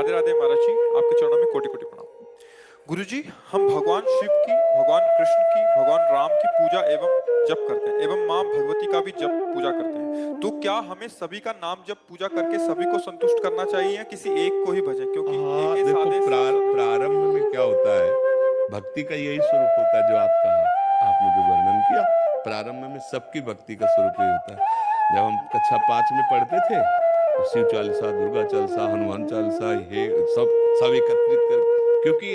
राधे राधे महाराज जी, आपके चरणों में कोटि कोटि प्रणाम। गुरु जी, हम भगवान शिव की, भगवान कृष्ण की, भगवान राम की पूजा एवं जप करते हैं एवं माँ भगवती का भी जप पूजा करते हैं। तो क्या हमें सभी का नाम जप पूजा करके सभी को संतुष्ट करना चाहिए या किसी एक को ही भजें, क्योंकि एक हाँ, ही देखो साधे सब सद। प्रारंभ में क्या होता है, भक्ति का यही स्वरूप होता है जो आपने जो वर्णन किया। प्रारंभ में सबकी भक्ति का स्वरूप यही होता है। जब हम कक्षा 5 में पढ़ते थे तो शिव चालीसा, दुर्गा चालीसा, हनुमान चालीसा, ये सब एकत्रित कर, क्योंकि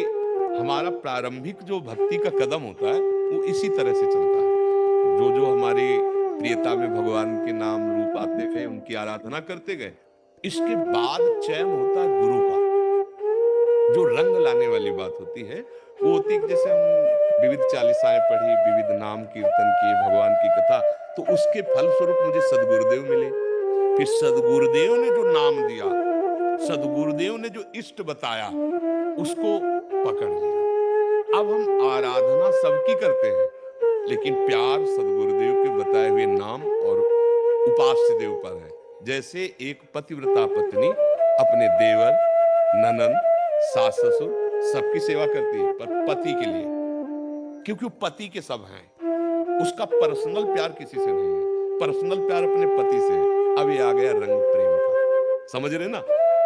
हमारा प्रारंभिक जो भक्ति का कदम होता है वो इसी तरह से चलता है। जो जो हमारी प्रियता में भगवान के नाम रूप आते गए, उनकी आराधना करते गए, इसके बाद चयन होता है गुरु का। जो रंग लाने वाली बात होती है वो होती है कि जैसे हम विविध चालीसाएं पढ़ी, विविध नाम कीर्तन किए, भगवान की कथा, तो उसके फल स्वरूप मुझे सदगुरुदेव मिले। फिर सदगुरुदेव ने जो नाम दिया, सदगुरुदेव ने जो इष्ट बताया, उसको पकड़ लिया। अब हम आराधना सबकी करते हैं, लेकिन प्यार सदगुरुदेव के बताए हुए नाम और उपास्य देव पर है। जैसे एक पतिव्रता पत्नी अपने देवर, ननंद, सास ससुर सबकी सेवा करती है, पर पति के लिए, क्योंकि वो पति के सब हैं, उसका पर्सनल प्यार किसी से नहीं है, पर्सनल प्यार अपने पति से है। अब ये आ गया रंग प्रेम का, समझ रहे ना।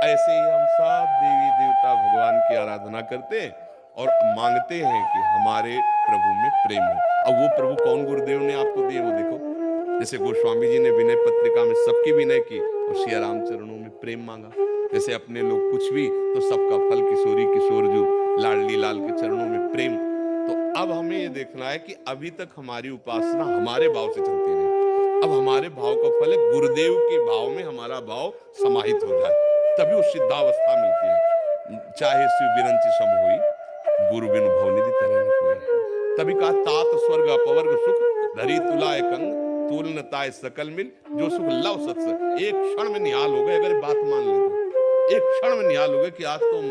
ऐसे ही हम सब देवी देवता भगवान की आराधना करते हैं और मांगते हैं कि हमारे प्रभु में प्रेम हो। अब वो प्रभु कौन गुरुदेव ने आपको दिए वो देखो। जैसे गोस्वामी जी ने विनय पत्रिका में सबकी विनय की और सिया राम चरणों में प्रेम मांगा। जैसे अपने लोग कुछ भी तो सबका फल किशोरी किशोर जो लाडली लाल के चरणों में प्रेम। तो अब हमें ये देखना है कि अभी तक हमारी उपासना हमारे भाव से चलती रहे। अब हमारे भाव का फल है गुरुदेव के भाव में हमारा भाव समाहित हो जाए, तभी वो सिद्धावस्था मिलती है। चाहे शिव बिरंची सम होई, गुरु बिनु भवनिधि तरह न कोई। तभी कहा तात स्वर्ग अपवर्ग सुख, धरी तुला एकंग, तूल न ताय सकल मिल, जो सुख लव सत्संग। एक क्षण में निहाल हो गए, अगर बात मान ले तो एक क्षण में निहाल हो गए कि आज तो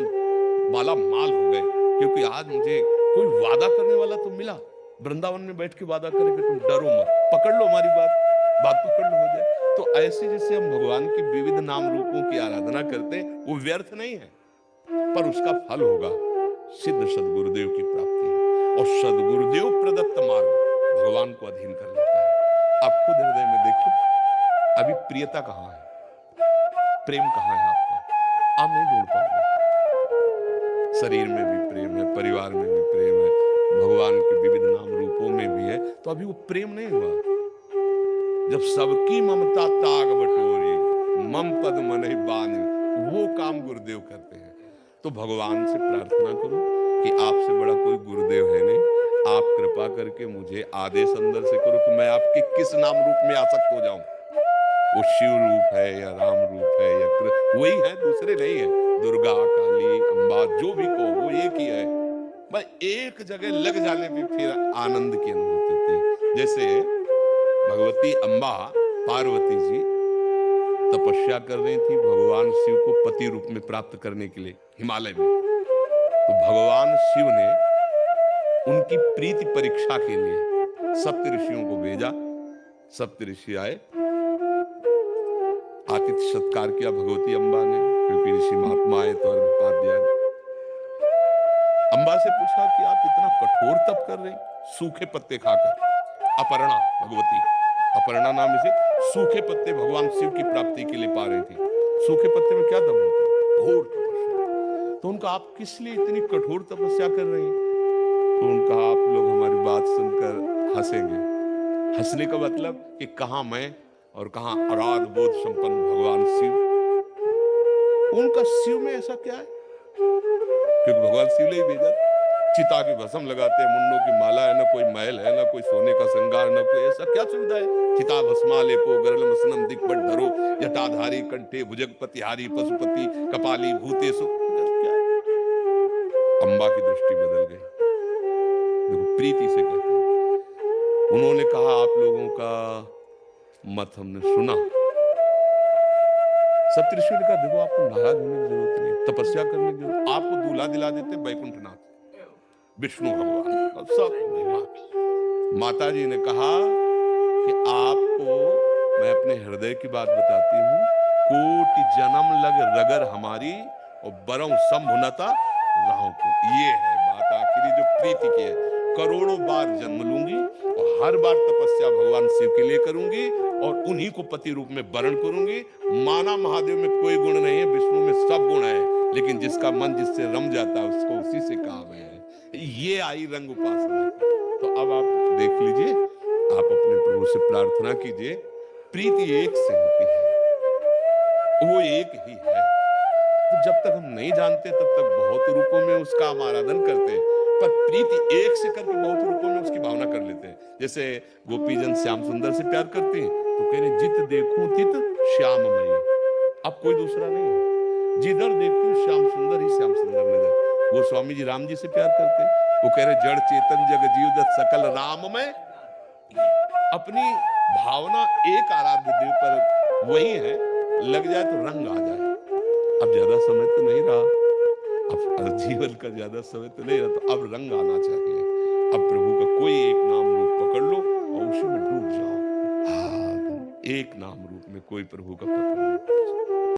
माला माल हो गए, क्योंकि आज मुझे कोई वादा करने वाला तो मिला। वृंदावन में बैठ के वादा करे कि तुम डरो मत, पकड़ लो हमारी बात पकड़ लो, हो जाए। तो ऐसे जैसे हम भगवान के विविध नाम रूपों की आराधना करते हैं, वो व्यर्थ नहीं है, पर उसका फल होगा सिद्ध सदगुरुदेव की प्राप्ति। और सदगुरुदेव प्रदत्त मार्ग भगवान को अधीन कर लेता है। आप खुद हृदय में देखो, अभी प्रियता कहाँ है, प्रेम कहाँ है आपका, आप नहीं ढूंढ पाओगे। शरीर में भी प्रेम है, परिवार में भी प्रेम है, भगवान के विविध नाम रूपों में भी है, तो अभी वो प्रेम नहीं हुआ। जब सबकी ममता ताग बटोरी, मम पद मन ही बांध, वो काम गुरुदेव करते हैं। तो भगवान से प्रार्थना करो कि आपसे बड़ा कोई गुरुदेव है नहीं, आप कृपा करके मुझे आदेश अंदर से करो कि मैं आपके किस नाम रूप में आसक्त हो जाऊं। वो शिव रूप है या राम रूप है या कृष्ण, वही है, दूसरे नहीं है। दुर्गा, काली, अम्बा, जो भी कहो वो एक ही है। बस एक जगह लग जाने पे फिर आनंद की अनुभूति होती है। जैसे भगवती अम्बा, पार्वती जी तपस्या कर रही थी भगवान शिव को पति रूप में प्राप्त करने के लिए हिमालय में। तो भगवान शिव ने उनकी प्रीति परीक्षा के लिए सप्त ऋषियों को भेजा। सप्त ऋषि आए, आतिथ्य सत्कार किया भगवती अम्बा ने, क्योंकि ऋषि महात्मा आए तो अर्घ्यपात दिया। अम्बा से पूछा कि आप इतना कठोर तप कर रहे, सूखे पत्ते खाकर। अपर्णा, भगवती अपर्णा नाम से सूखे पत्ते भगवान शिव की प्राप्ति के लिए पा रही थी। सूखे पत्ते में क्या दम होता है, घोर तपस्या। तो उनका आप किस लिए इतनी कठोर तपस्या कर रहे हैं? तो उनका आप लोग हमारी बात सुनकर हंसेंगे। हंसने का मतलब कि कहां मैं और कहां अराध बोध संपन्न भगवान शिव। उनका शिव में ऐसा क्या है, क्योंकि भगवान शिव ने ही भेजा। चिता की भस्म लगाते हैं, मुंडों की माला है, ना कोई महल है, ना कोई सोने का श्रृंगार, ना कोई ऐसा क्या सुविधा है। चिता भस्मा लेपो गरल मसनम दिग्बट धरो, जटाधारी कंठे भुजगपतिहारी पशुपति कपाली भूतेषु। क्या अम्बा की दृष्टि बदल गई। देखो प्रीति से कहते हैं। उन्होंने कहा आप लोगों का मत हमने सुना। सप्तऋषि ने कहा देखो आपको नाराज होने की जरूरत नहीं, तपस्या करने की जरूरत, आपको दूल्हा दिला देते बैकुंठनाथ विष्णु भगवान सब। माता जी ने कहा कि आपको मैं अपने हृदय की बात बताती हूँ, कोटि जन्म लग रगर हमारी, और बरऊं संभुनता राहों को। ये है बात आखिरी जो प्रीति की है। करोड़ों बार जन्म लूंगी और हर बार तपस्या भगवान शिव के लिए करूंगी और उन्हीं को पति रूप में वरण करूंगी। माना महादेव में कोई गुण नहीं है, विष्णु में सब गुण है, लेकिन जिसका मन जिससे रम जाता है उसको उसी से काम है। ये आई रंग उपासना। तो अब आप देख लीजिए, आप अपने प्रभु से प्रार्थना कीजिए, प्रीति एक से होती है, वो एक ही है। तो जब तक हम नहीं जानते तब तक बहुत रूपों में उसका हम आराधन करते हैं, पर प्रीति एक से करके बहुत रूपों में उसकी भावना कर लेते हैं। जैसे गोपीजन श्याम सुंदर से प्यार करते हैं तो कह रहे जित देखूं तित श्याममयी, अब कोई दूसरा नहीं है, जिधर देखती हूँ श्याम सुंदर ही श्याम सुंदर नजर। वो स्वामी जी राम जी से प्यार करते हैं, वो कह रहे जड़ चेतन जग जीव दत्त सकल राम में। अपनी भावना एक आराध्य देव पर वही है, लग जाए तो रंग आ जाए। अब ज्यादा समय तो नहीं रहा, अब जीवन का ज्यादा समय तो नहीं रहा, तो अब रंग आना चाहिए। अब प्रभु का कोई एक नाम रूप पकड़ लो और उसी में डूब जाओ। हाँ, एक नाम रूप में कोई प्रभु का पकड़ लो।